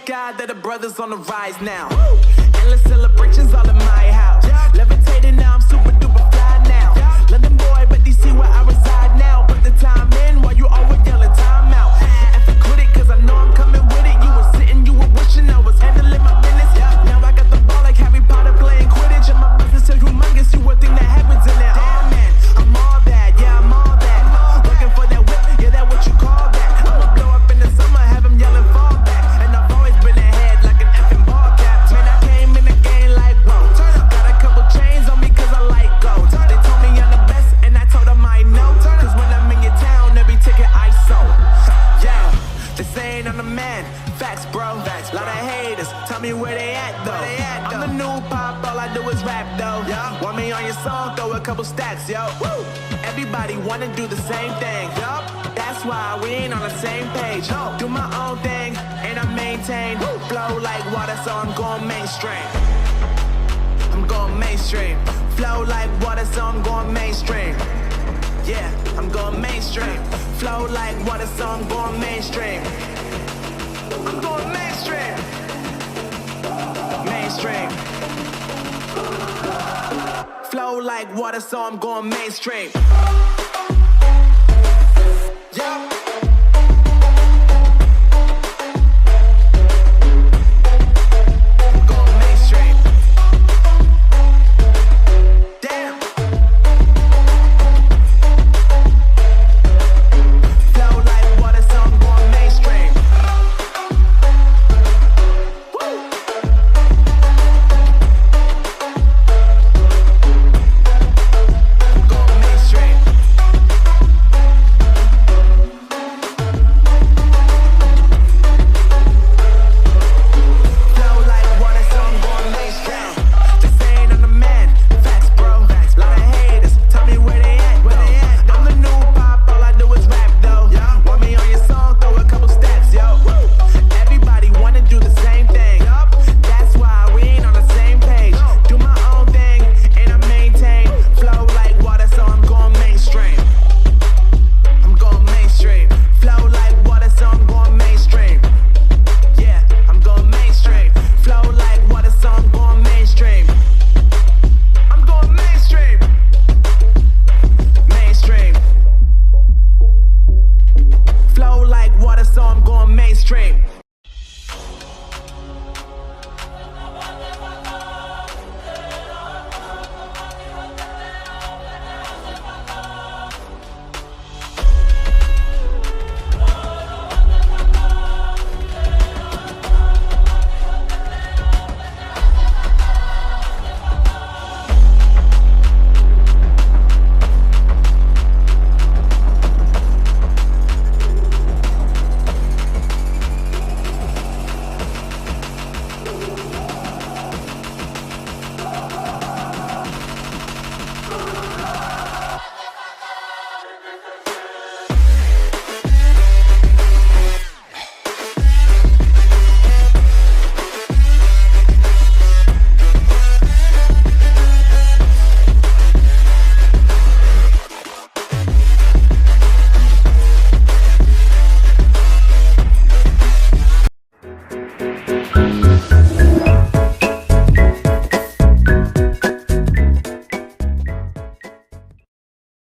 God that the brothers on the rise now. Endless celebrations all in my house. Levitating now, I'm super duper fly now. London boy, but DC where I reside now. Put the time in while you always yelling time out. And for quit it, cause I know I'm coming with it. You were sitting, you were wishing I was handling my business. Now I got the ball like Harry Potter playing Quidditch. And my business is humongous, you would think that happens in there. Damn man, I'm all that, yeah I'm all that. Looking for that whip, yeah that what you call that. I'ma blow up in the summer, have him yelling fall back. And I've always been ahead like an effing ball cap. Man, I came in the game like whoa. Got a couple chains on me cause I like gold. They told me I'm the best and I told them I know. Cause when I'm in your town, every ticket I sold. Yeah, they saying I'm the man. Facts, bro. Facts, lot of haters. Tell me where they at though. I'm the new pop, all I do is rap though. Want me on your song, throw a couple stacks, yo. Woo! Everybody wanna do the same thing. That's why we ain't on the same page. Do my own thing and I maintain. Flow like water, so I'm going mainstream. I'm going mainstream. Flow like water, so I'm going mainstream. Yeah, I'm going mainstream. Flow like water, so I'm going mainstream. I'm going mainstream. Mainstream. Flow like water, so I'm going mainstream.